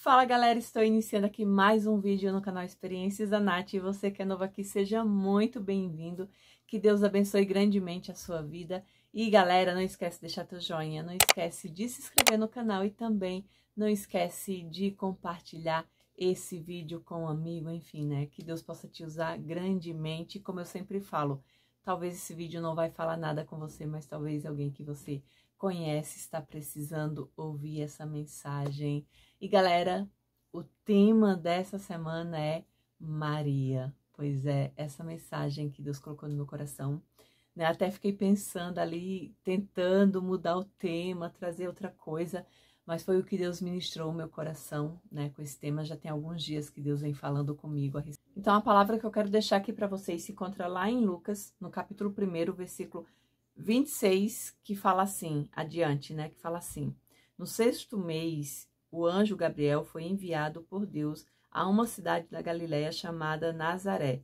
Fala galera, estou iniciando aqui mais um vídeo no canal Experiências da Nath e você que é novo aqui, seja muito bem-vindo, que Deus abençoe grandemente a sua vida e galera, não esquece de deixar teu joinha, não esquece de se inscrever no canal e também não esquece de compartilhar esse vídeo com um amigo, enfim, né, que Deus possa te usar grandemente, como eu sempre falo, talvez esse vídeo não vai falar nada com você, mas talvez alguém que você conhece está precisando ouvir essa mensagem. E galera, o tema dessa semana é Maria. Pois é, essa mensagem que Deus colocou no meu coração, né? Até fiquei pensando ali, tentando mudar o tema, trazer outra coisa, mas foi o que Deus ministrou no meu coração, né? Com esse tema, já tem alguns dias que Deus vem falando comigo. Então, a palavra que eu quero deixar aqui para vocês se encontra lá em Lucas, no capítulo 1, versículo 26, que fala assim, adiante, né? Que fala assim: no 6º mês, o anjo Gabriel foi enviado por Deus a uma cidade da Galiléia chamada Nazaré,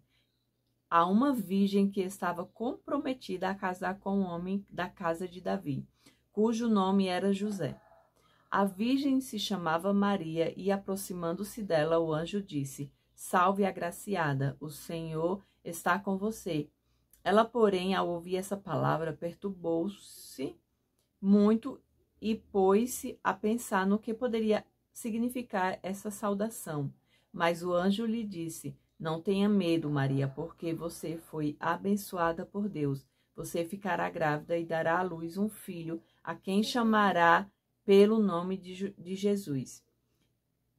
a uma virgem que estava comprometida a casar com um homem da casa de Davi, cujo nome era José. A virgem se chamava Maria e, aproximando-se dela, o anjo disse: Salve, agraciada, o Senhor está com você. Ela, porém, ao ouvir essa palavra, perturbou-se muito e pôs-se a pensar no que poderia significar essa saudação. Mas o anjo lhe disse: Não tenha medo, Maria, porque você foi abençoada por Deus. Você ficará grávida e dará à luz um filho, a quem chamará pelo nome de Jesus.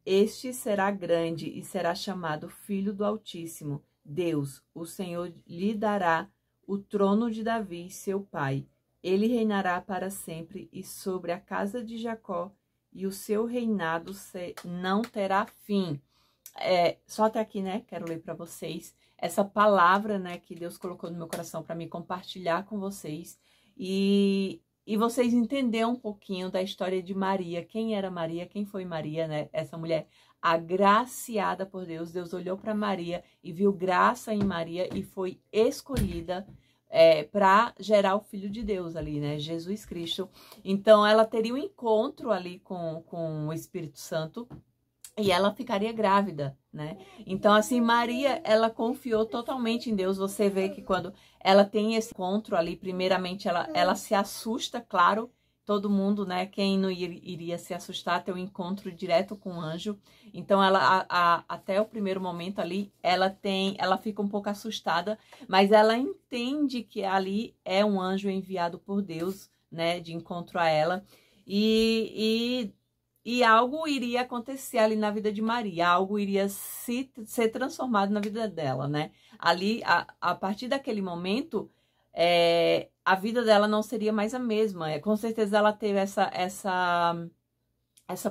Este será grande e será chamado Filho do Altíssimo. Deus, o Senhor, lhe dará o trono de Davi, seu pai. Ele reinará para sempre e sobre a casa de Jacó, e o seu reinado não terá fim. Só até aqui, né? Quero ler para vocês essa palavra, né, que Deus colocou no meu coração para me compartilhar com vocês e vocês entenderem um pouquinho da história de Maria. Quem era Maria? Quem foi Maria, né? Essa mulher agraciada por Deus. Deus olhou para Maria e viu graça em Maria e foi escolhida para gerar o Filho de Deus ali, né? Jesus Cristo. Então, ela teria um encontro ali com o Espírito Santo e ela ficaria grávida, né? Então, assim, Maria, ela confiou totalmente em Deus. Você vê que quando ela tem esse encontro ali, primeiramente, ela se assusta, claro. Todo mundo, né? Quem não iria se assustar, ter um encontro direto com o anjo. Então, ela, até o primeiro momento ali, ela fica um pouco assustada, mas ela entende que ali é um anjo enviado por Deus, né? De encontro a ela. E algo iria acontecer ali na vida de Maria, algo iria ser transformado na vida dela, né? Ali, a partir daquele momento, a vida dela não seria mais a mesma. Com certeza ela teve essa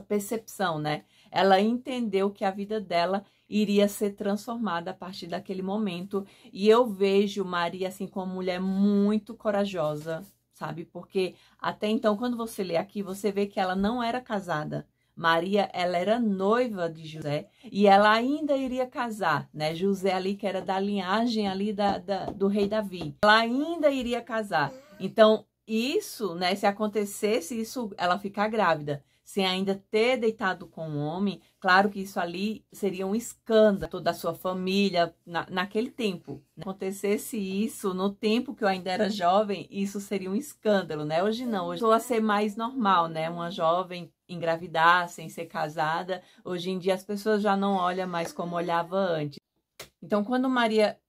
percepção, né? Ela entendeu que a vida dela iria ser transformada a partir daquele momento. E eu vejo Maria, assim, como uma mulher muito corajosa, sabe? Porque até então, quando você lê aqui, você vê que ela não era casada. Maria, ela era noiva de José e ela ainda iria casar, né? José ali, que era da linhagem ali do rei Davi. Ela ainda iria casar. Então, isso, né? Se acontecesse isso, ela ficar grávida, sem ainda ter deitado com um homem, claro que isso ali seria um escândalo, toda a sua família, naquele tempo. Acontecesse isso no tempo que eu ainda era jovem, isso seria um escândalo, né? Hoje não, hoje a ser mais normal, né? Uma jovem engravidar sem ser casada, hoje em dia as pessoas já não olham mais como olhava antes. Então, quando Maria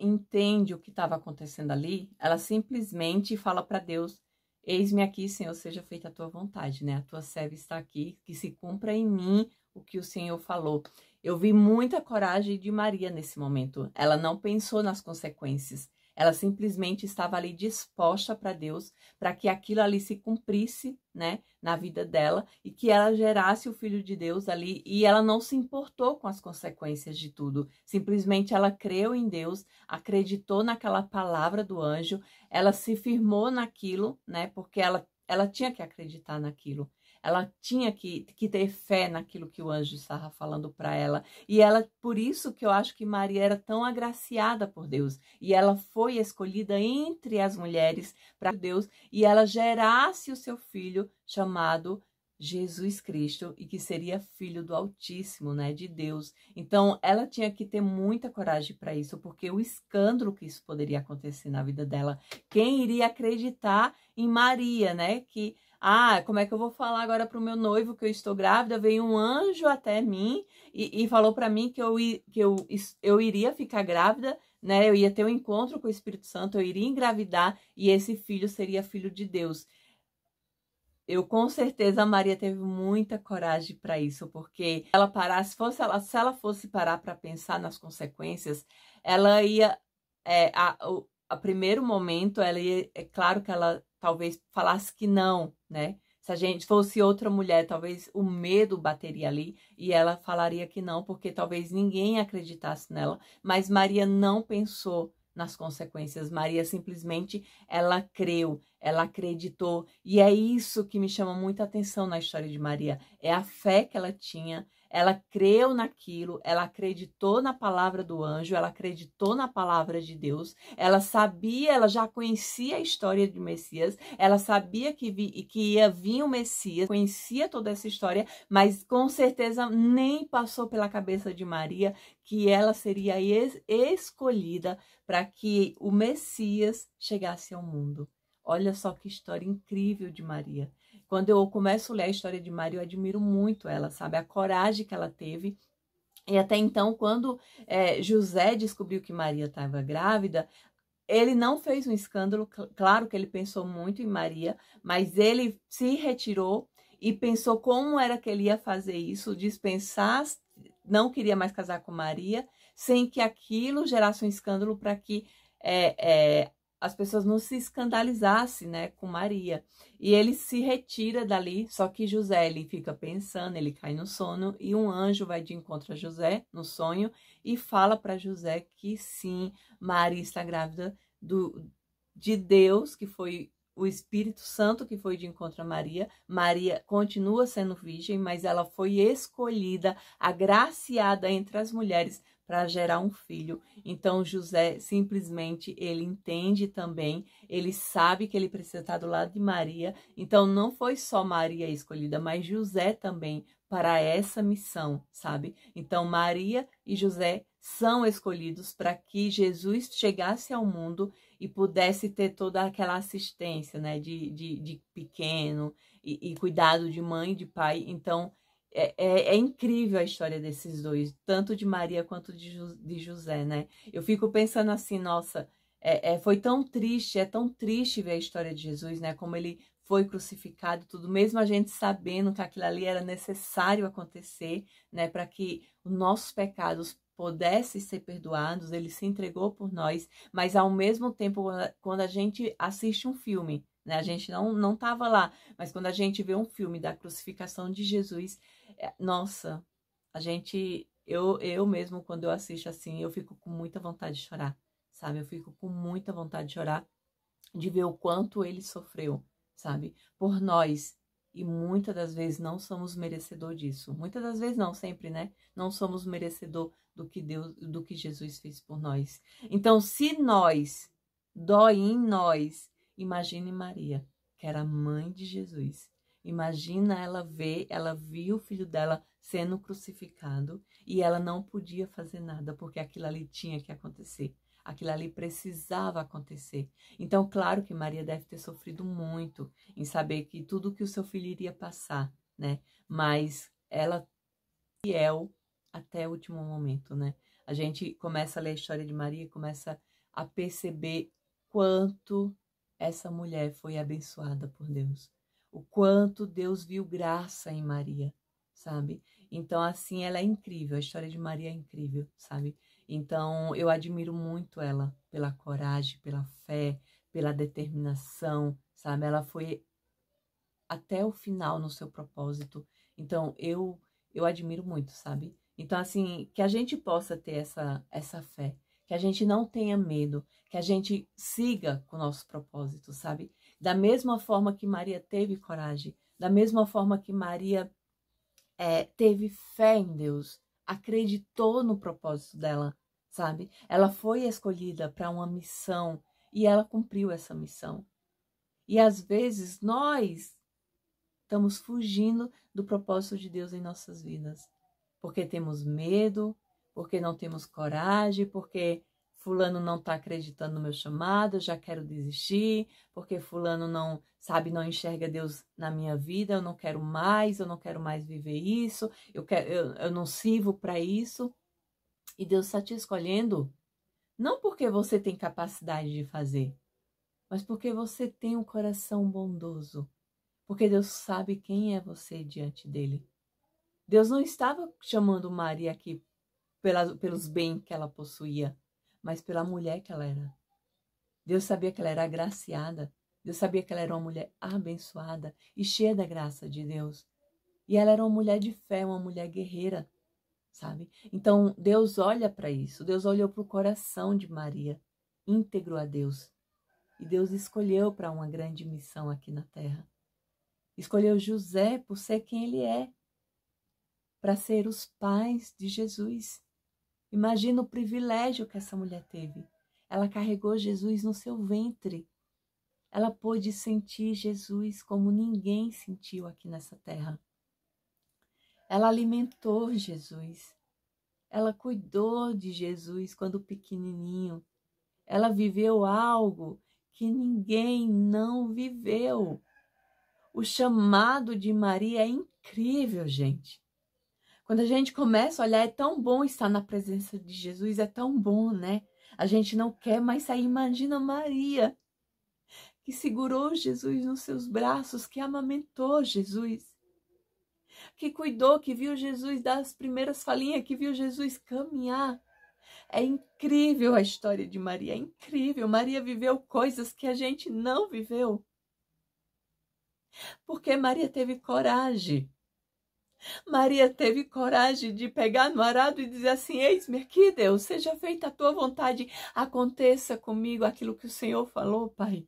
entende o que estava acontecendo ali, ela simplesmente fala para Deus: Eis-me aqui, Senhor, seja feita a tua vontade, né? A tua serva está aqui, que se cumpra em mim o que o Senhor falou. Eu vi muita coragem de Maria nesse momento. Ela não pensou nas consequências. Ela simplesmente estava ali disposta para Deus, para que aquilo ali se cumprisse, né, na vida dela e que ela gerasse o Filho de Deus ali. E ela não se importou com as consequências de tudo. Simplesmente ela creu em Deus, acreditou naquela palavra do anjo, ela se firmou naquilo, né, porque ela tinha que acreditar naquilo. Ela tinha que ter fé naquilo que o anjo estava falando para ela. E ela, por isso que eu acho que Maria era tão agraciada por Deus. E ela foi escolhida entre as mulheres para Deus. E ela gerasse o seu filho chamado Jesus Cristo e que seria filho do Altíssimo, né, de Deus. Então, ela tinha que ter muita coragem para isso, porque o escândalo que isso poderia acontecer na vida dela, quem iria acreditar em Maria, né, que como é que eu vou falar agora para o meu noivo que eu estou grávida? Veio um anjo até mim e falou para mim que eu iria ficar grávida, né? Eu ia ter um encontro com o Espírito Santo, eu iria engravidar e esse filho seria filho de Deus. Eu com certeza a Maria teve muita coragem para isso, porque ela parasse, se ela fosse parar para pensar nas consequências, ela ia a primeiro momento, ela ia, é claro que ela talvez falasse que não, né? Se a gente fosse outra mulher, talvez o medo bateria ali e ela falaria que não, porque talvez ninguém acreditasse nela. Mas Maria não pensou nas consequências. Maria simplesmente, ela creu, ela acreditou. E é isso que me chama muita atenção na história de Maria. É a fé que ela tinha. Ela creu naquilo, ela acreditou na palavra do anjo, ela acreditou na palavra de Deus, ela sabia, ela já conhecia a história de Messias, ela sabia que ia vir o Messias, conhecia toda essa história, mas com certeza nem passou pela cabeça de Maria que ela seria escolhida para que o Messias chegasse ao mundo. Olha só que história incrível de Maria. Quando eu começo a ler a história de Maria, eu admiro muito ela, sabe? A coragem que ela teve. E até então, quando José descobriu que Maria estava grávida, ele não fez um escândalo. Claro que ele pensou muito em Maria, mas ele se retirou e pensou como era que ele ia fazer isso, dispensar, não queria mais casar com Maria, sem que aquilo gerasse um escândalo para que as pessoas não se escandalizassem, né, com Maria. E ele se retira dali, só que José, ele fica pensando, ele cai no sono e um anjo vai de encontro a José no sonho e fala para José que sim, Maria está grávida de Deus, que foi o Espírito Santo que foi de encontro a Maria. Maria continua sendo virgem, mas ela foi escolhida, agraciada entre as mulheres para gerar um filho. Então José simplesmente, ele entende também, ele sabe que ele precisa estar do lado de Maria. Então não foi só Maria escolhida, mas José também para essa missão, sabe? Então Maria e José são escolhidos para que Jesus chegasse ao mundo e pudesse ter toda aquela assistência, né, de pequeno e cuidado de mãe e de pai. Então é incrível a história desses dois, tanto de Maria quanto de José, né? Eu fico pensando assim, nossa, foi tão triste, é tão triste ver a história de Jesus, né? Como ele foi crucificado, tudo, mesmo a gente sabendo que aquilo ali era necessário acontecer, né? Para que os nossos pecados pudessem ser perdoados, ele se entregou por nós, mas ao mesmo tempo, quando a gente assiste um filme, né? A gente não estava lá, mas quando a gente vê um filme da crucificação de Jesus, nossa, eu mesmo, quando eu assisto assim, eu fico com muita vontade de chorar, sabe? Eu fico com muita vontade de chorar, de ver o quanto ele sofreu, sabe? Por nós. E muitas das vezes não somos merecedor disso. Muitas das vezes não, sempre, né? Não somos merecedor do que Jesus fez por nós. Então, se dói em nós, imagine Maria, que era a mãe de Jesus. Imagina ela viu o filho dela sendo crucificado e ela não podia fazer nada, porque aquilo ali tinha que acontecer. Aquilo ali precisava acontecer. Então, claro que Maria deve ter sofrido muito em saber que tudo que o seu filho iria passar, né? Mas ela fiel até o último momento, né? A gente começa a ler a história de Maria e começa a perceber quanto essa mulher foi abençoada por Deus. O quanto Deus viu graça em Maria, sabe? Então, assim, ela é incrível. A história de Maria é incrível, sabe? Então, eu admiro muito ela pela coragem, pela fé, pela determinação, sabe? Ela foi até o final no seu propósito. Então, eu admiro muito, sabe? Então, assim, que a gente possa ter essa fé, que a gente não tenha medo, que a gente siga com o nosso propósito, sabe? Da mesma forma que Maria teve coragem, da mesma forma que Maria teve fé em Deus, acreditou no propósito dela, sabe? Ela foi escolhida para uma missão e ela cumpriu essa missão. E às vezes nós estamos fugindo do propósito de Deus em nossas vidas. Porque temos medo, porque não temos coragem, porque fulano não está acreditando no meu chamado, eu já quero desistir, porque fulano não enxerga Deus na minha vida, eu não quero mais viver isso, eu não sirvo para isso. E Deus está te escolhendo, não porque você tem capacidade de fazer, mas porque você tem um coração bondoso, porque Deus sabe quem é você diante dele. Deus não estava chamando Maria aqui pelos bens que ela possuía, mas pela mulher que ela era. Deus sabia que ela era agraciada. Deus sabia que ela era uma mulher abençoada e cheia da graça de Deus. E ela era uma mulher de fé, uma mulher guerreira, sabe? Então, Deus olha para isso. Deus olhou para o coração de Maria, íntegro a Deus. E Deus escolheu para uma grande missão aqui na terra. Escolheu José por ser quem ele é, para ser os pais de Jesus. Imagina o privilégio que essa mulher teve. Ela carregou Jesus no seu ventre. Ela pôde sentir Jesus como ninguém sentiu aqui nessa terra. Ela alimentou Jesus. Ela cuidou de Jesus quando pequenininho. Ela viveu algo que ninguém não viveu. O chamado de Maria é incrível, gente. Quando a gente começa a olhar, é tão bom estar na presença de Jesus, é tão bom, né? A gente não quer mais sair. Imagina Maria, que segurou Jesus nos seus braços, que amamentou Jesus, que cuidou, que viu Jesus dar as primeiras falinhas, que viu Jesus caminhar. É incrível a história de Maria, é incrível. Maria viveu coisas que a gente não viveu. Porque Maria teve coragem. Maria teve coragem de pegar no arado e dizer assim: eis-me aqui, Deus, seja feita a tua vontade, aconteça comigo aquilo que o Senhor falou, Pai.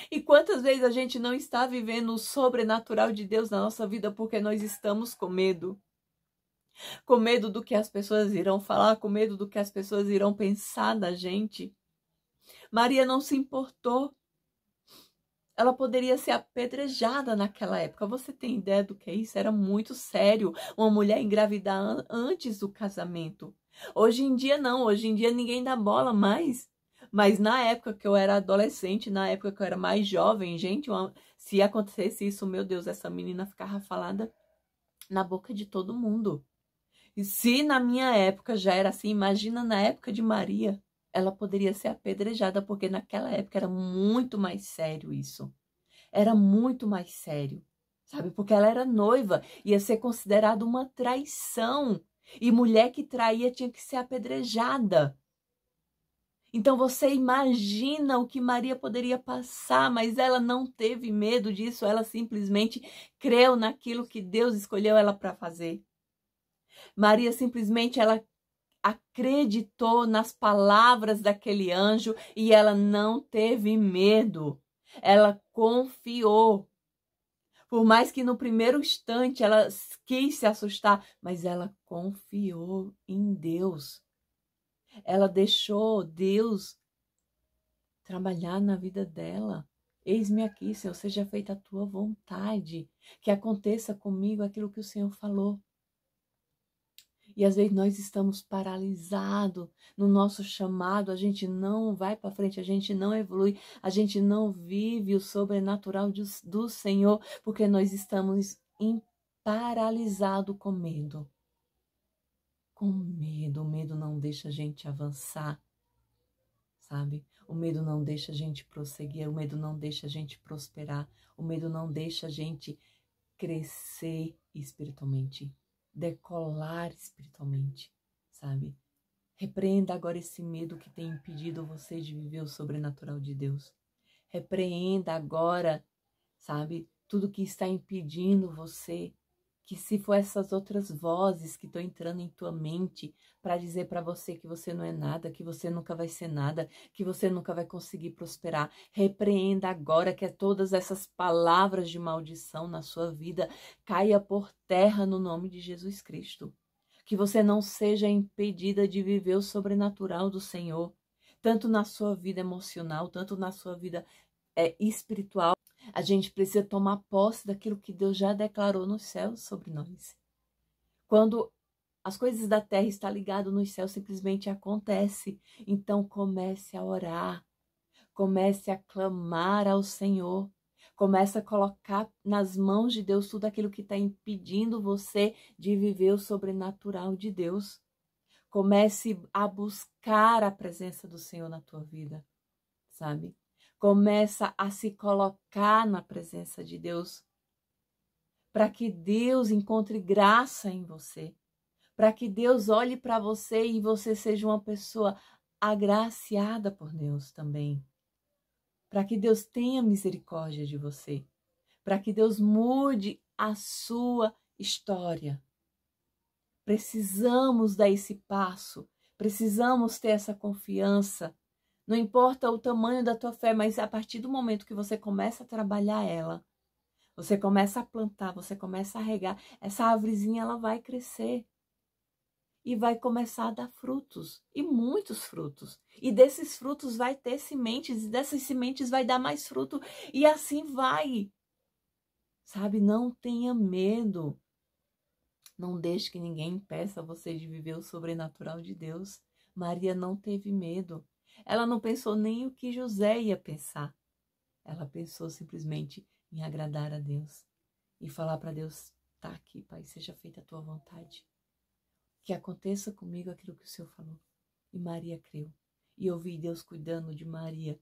E quantas vezes a gente não está vivendo o sobrenatural de Deus na nossa vida porque nós estamos com medo? Com medo do que as pessoas irão falar, com medo do que as pessoas irão pensar da gente. Maria não se importou. Ela poderia ser apedrejada naquela época. Você tem ideia do que é isso? Era muito sério uma mulher engravidar antes do casamento. Hoje em dia não, hoje em dia ninguém dá bola mais. Mas na época que eu era adolescente, na época que eu era mais jovem, gente, se acontecesse isso, meu Deus, essa menina ficava falada na boca de todo mundo. E se na minha época já era assim, imagina na época de Maria. Ela poderia ser apedrejada, porque naquela época era muito mais sério isso. Era muito mais sério, sabe? Porque ela era noiva, ia ser considerada uma traição. E mulher que traía tinha que ser apedrejada. Então você imagina o que Maria poderia passar, mas ela não teve medo disso, ela simplesmente creu naquilo que Deus escolheu ela para fazer. Maria simplesmente ela acreditou nas palavras daquele anjo e ela não teve medo. Ela confiou. Por mais que no primeiro instante ela quis se assustar, mas ela confiou em Deus. Ela deixou Deus trabalhar na vida dela. Eis-me aqui, Senhor, seja feita a tua vontade. Que aconteça comigo aquilo que o Senhor falou. E às vezes nós estamos paralisados no nosso chamado, a gente não vai para frente, a gente não evolui, a gente não vive o sobrenatural do Senhor, porque nós estamos paralisados com medo. Com medo, o medo não deixa a gente avançar, sabe? O medo não deixa a gente prosseguir, o medo não deixa a gente prosperar, o medo não deixa a gente crescer espiritualmente. Decolar espiritualmente, sabe? Repreenda agora esse medo que tem impedido você de viver o sobrenatural de Deus. Repreenda agora, sabe? Tudo que está impedindo você, que se for essas outras vozes que estão entrando em tua mente para dizer para você que você não é nada, que você nunca vai ser nada, que você nunca vai conseguir prosperar. Repreenda agora que todas essas palavras de maldição na sua vida caia por terra no nome de Jesus Cristo. Que você não seja impedida de viver o sobrenatural do Senhor, tanto na sua vida emocional, tanto na sua vida espiritual. A gente precisa tomar posse daquilo que Deus já declarou nos céus sobre nós. Quando as coisas da terra estão ligadas nos céus, simplesmente acontece. Então comece a orar, comece a clamar ao Senhor, comece a colocar nas mãos de Deus tudo aquilo que está impedindo você de viver o sobrenatural de Deus. Comece a buscar a presença do Senhor na tua vida, sabe? Começa a se colocar na presença de Deus, para que Deus encontre graça em você, para que Deus olhe para você e você seja uma pessoa agraciada por Deus também, para que Deus tenha misericórdia de você, para que Deus mude a sua história. Precisamos dar esse passo, precisamos ter essa confiança. Não importa o tamanho da tua fé, mas a partir do momento que você começa a trabalhar ela, você começa a plantar, você começa a regar, essa árvorezinha ela vai crescer e vai começar a dar frutos, e muitos frutos. E desses frutos vai ter sementes, e dessas sementes vai dar mais fruto, e assim vai. Sabe, não tenha medo. Não deixe que ninguém impeça você de viver o sobrenatural de Deus. Maria não teve medo. Ela não pensou nem o que José ia pensar. Ela pensou simplesmente em agradar a Deus e falar para Deus: tá aqui, Pai, seja feita a tua vontade. Que aconteça comigo aquilo que o Senhor falou. E Maria creu. E eu vi Deus cuidando de Maria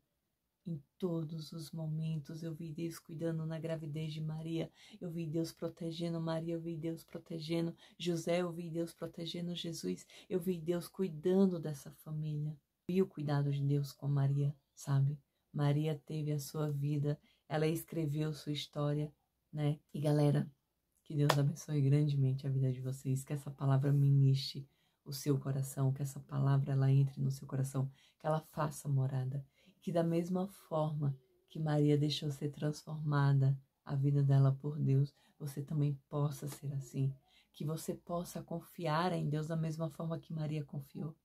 em todos os momentos. Eu vi Deus cuidando na gravidez de Maria. Eu vi Deus protegendo Maria. Eu vi Deus protegendo José. Eu vi Deus protegendo Jesus. Eu vi Deus cuidando dessa família. Eu vi o cuidado de Deus com Maria, sabe? Maria teve a sua vida. Ela escreveu sua história, né? E galera, que Deus abençoe grandemente a vida de vocês. Que essa palavra ministre o seu coração. Que essa palavra ela entre no seu coração. Que ela faça morada. Que da mesma forma que Maria deixou ser transformada a vida dela por Deus, você também possa ser assim. Que você possa confiar em Deus da mesma forma que Maria confiou.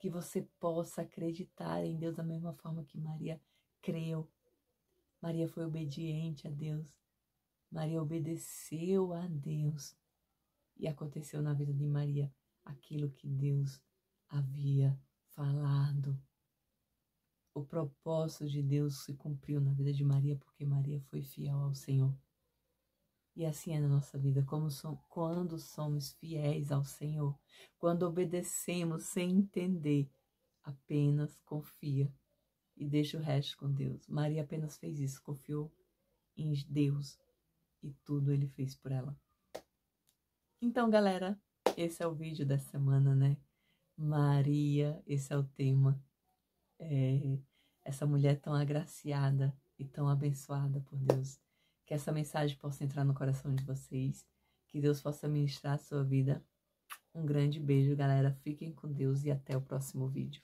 Que você possa acreditar em Deus da mesma forma que Maria creu. Maria foi obediente a Deus. Maria obedeceu a Deus. E aconteceu na vida de Maria aquilo que Deus havia falado. O propósito de Deus se cumpriu na vida de Maria porque Maria foi fiel ao Senhor. E assim é na nossa vida, quando somos fiéis ao Senhor, quando obedecemos sem entender, apenas confia e deixa o resto com Deus. Maria apenas fez isso, confiou em Deus e tudo Ele fez por ela. Então, galera, esse é o vídeo da semana, né? Maria, esse é o tema. Essa mulher tão agraciada e tão abençoada por Deus. Que essa mensagem possa entrar no coração de vocês. Que Deus possa ministrar a sua vida. Um grande beijo, galera. Fiquem com Deus e até o próximo vídeo.